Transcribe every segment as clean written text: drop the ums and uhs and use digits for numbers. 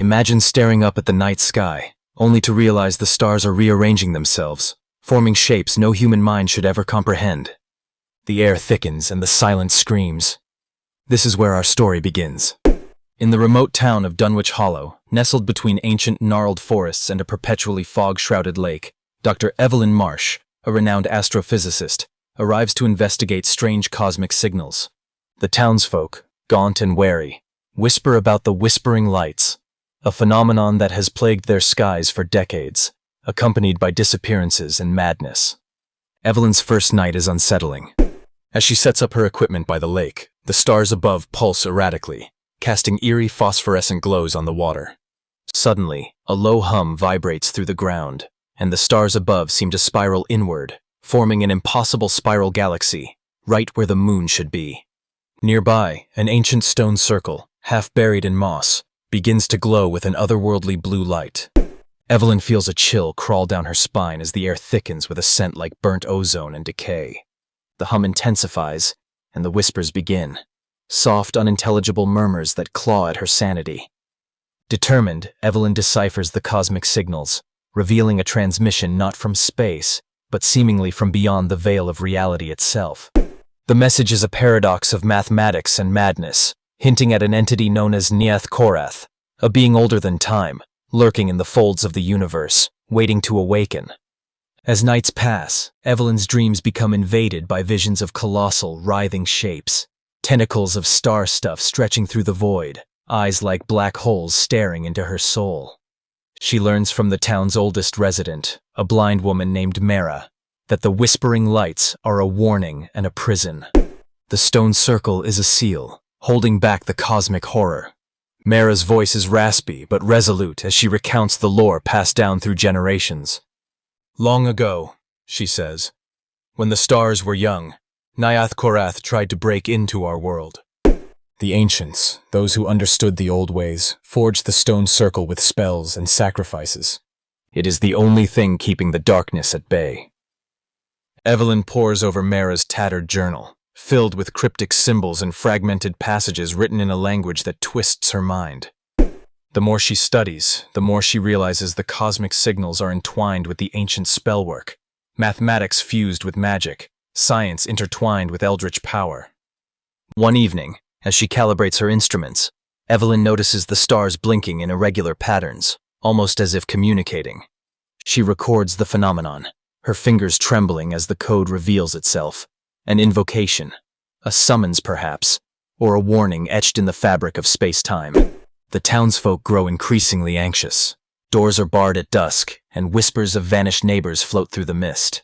Imagine staring up at the night sky, only to realize the stars are rearranging themselves, forming shapes no human mind should ever comprehend. The air thickens and the silence screams. This is where our story begins. In the remote town of Dunwich Hollow, nestled between ancient gnarled forests and a perpetually fog-shrouded lake, Dr. Evelyn Marsh, a renowned astrophysicist, arrives to investigate strange cosmic signals. The townsfolk, gaunt and wary, whisper about the whispering lights, a phenomenon that has plagued their skies for decades, accompanied by disappearances and madness. Evelyn's first night is unsettling. As she sets up her equipment by the lake, the stars above pulse erratically, casting eerie phosphorescent glows on the water. Suddenly, a low hum vibrates through the ground, and the stars above seem to spiral inward, forming an impossible spiral galaxy, right where the moon should be. Nearby, an ancient stone circle, half buried in moss, begins to glow with an otherworldly blue light. Evelyn feels a chill crawl down her spine as the air thickens with a scent like burnt ozone and decay. The hum intensifies, and the whispers begin, soft, unintelligible murmurs that claw at her sanity. Determined, Evelyn deciphers the cosmic signals, revealing a transmission not from space, but seemingly from beyond the veil of reality itself. The message is a paradox of mathematics and madness, hinting at an entity known as Nyath'Qorath, a being older than time, lurking in the folds of the universe, waiting to awaken. As nights pass, Evelyn's dreams become invaded by visions of colossal, writhing shapes, tentacles of star stuff stretching through the void, eyes like black holes staring into her soul. She learns from the town's oldest resident, a blind woman named Mara, that the whispering lights are a warning and a prison. The stone circle is a seal, holding back the cosmic horror. Mara's voice is raspy but resolute as she recounts the lore passed down through generations. Long ago, she says, when the stars were young, Nyath'Qorath tried to break into our world. The ancients, those who understood the old ways, forged the stone circle with spells and sacrifices. It is the only thing keeping the darkness at bay. Evelyn pores over Mara's tattered journal, filled with cryptic symbols and fragmented passages written in a language that twists her mind. The more she studies, the more she realizes the cosmic signals are entwined with the ancient spellwork, mathematics fused with magic, science intertwined with eldritch power. One evening, as she calibrates her instruments, Evelyn notices the stars blinking in irregular patterns, almost as if communicating. She records the phenomenon, her fingers trembling as the code reveals itself. An invocation, a summons perhaps, or a warning etched in the fabric of space-time. The townsfolk grow increasingly anxious. Doors are barred at dusk, and whispers of vanished neighbors float through the mist.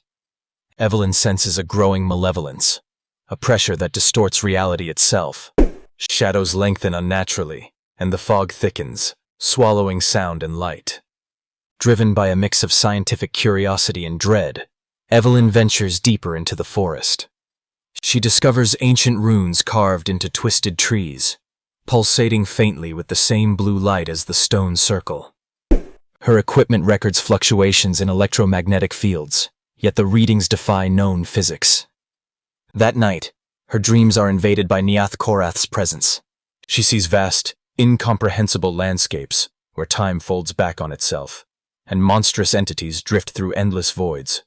Evelyn senses a growing malevolence, a pressure that distorts reality itself. Shadows lengthen unnaturally, and the fog thickens, swallowing sound and light. Driven by a mix of scientific curiosity and dread, Evelyn ventures deeper into the forest. She discovers ancient runes carved into twisted trees, pulsating faintly with the same blue light as the stone circle. Her equipment records fluctuations in electromagnetic fields, yet the readings defy known physics. That night, her dreams are invaded by Nyath'Qorath's presence. She sees vast, incomprehensible landscapes where time folds back on itself, and monstrous entities drift through endless voids.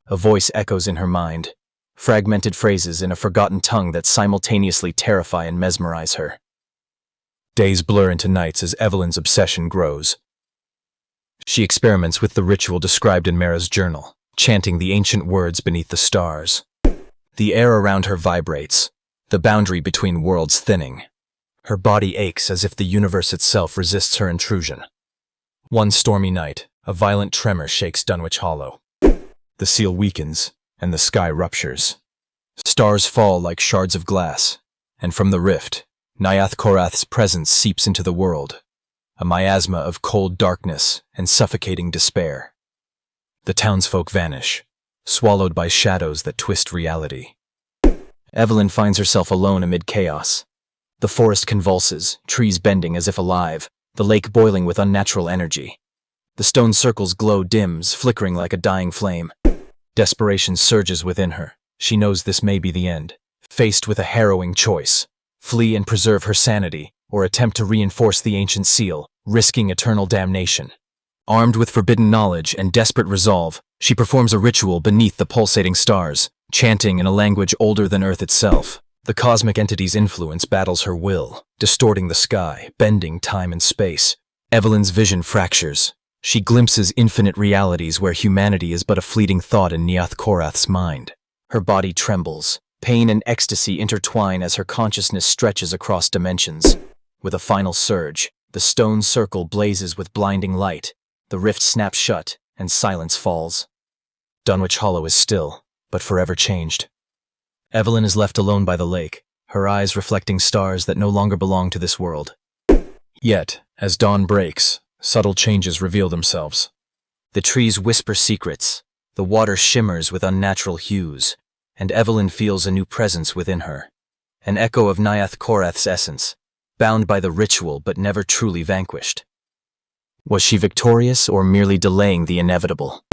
A voice echoes in her mind, fragmented phrases in a forgotten tongue that simultaneously terrify and mesmerize her. Days blur into nights as Evelyn's obsession grows. She experiments with the ritual described in Mara's journal, chanting the ancient words beneath the stars. The air around her vibrates, the boundary between worlds thinning. Her body aches as if the universe itself resists her intrusion. One stormy night, a violent tremor shakes Dunwich Hollow. The seal weakens, and the sky ruptures. Stars fall like shards of glass, and from the rift, Nyath'Qorath's presence seeps into the world, a miasma of cold darkness and suffocating despair. The townsfolk vanish, swallowed by shadows that twist reality. Evelyn finds herself alone amid chaos. The forest convulses, trees bending as if alive, the lake boiling with unnatural energy. The stone circle's glow dims, flickering like a dying flame. Desperation surges within her. She knows this may be the end. Faced with a harrowing choice, flee and preserve her sanity, or attempt to reinforce the ancient seal, risking eternal damnation. Armed with forbidden knowledge and desperate resolve, she performs a ritual beneath the pulsating stars, chanting in a language older than Earth itself. The cosmic entity's influence battles her will, distorting the sky, bending time and space. Evelyn's vision fractures. She glimpses infinite realities where humanity is but a fleeting thought in Nyath'Qorath's mind. Her body trembles. Pain and ecstasy intertwine as her consciousness stretches across dimensions. With a final surge, the stone circle blazes with blinding light. The rift snaps shut, and silence falls. Dunwich Hollow is still, but forever changed. Evelyn is left alone by the lake, her eyes reflecting stars that no longer belong to this world. Yet, as dawn breaks, subtle changes reveal themselves. The trees whisper secrets, the water shimmers with unnatural hues, and Evelyn feels a new presence within her. An echo of Nyath'Qorath's essence, bound by the ritual but never truly vanquished. Was she victorious or merely delaying the inevitable?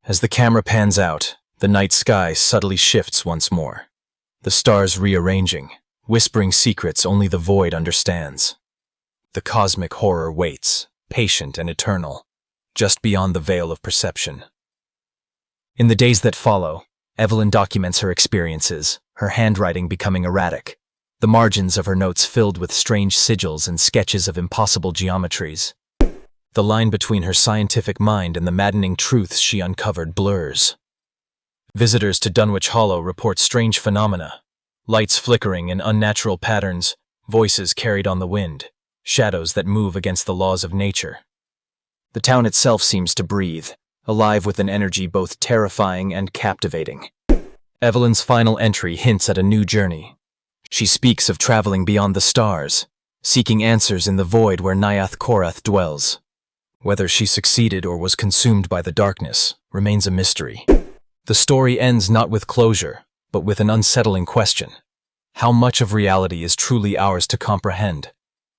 As the camera pans out, the night sky subtly shifts once more. The stars rearranging, whispering secrets only the void understands. The cosmic horror waits, patient and eternal, just beyond the veil of perception. In the days that follow, Evelyn documents her experiences, her handwriting becoming erratic, the margins of her notes filled with strange sigils and sketches of impossible geometries. The line between her scientific mind and the maddening truths she uncovered blurs. Visitors to Dunwich Hollow report strange phenomena, lights flickering in unnatural patterns, voices carried on the wind, shadows that move against the laws of nature. The town itself seems to breathe, alive with an energy both terrifying and captivating. Evelyn's final entry hints at a new journey. She speaks of traveling beyond the stars, seeking answers in the void where Nyath'Qorath dwells. Whether she succeeded or was consumed by the darkness remains a mystery. The story ends not with closure, but with an unsettling question. How much of reality is truly ours to comprehend,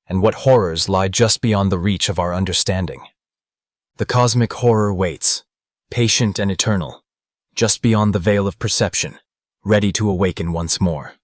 and what horrors lie just beyond the reach of our understanding? The cosmic horror waits, patient and eternal, just beyond the veil of perception, ready to awaken once more.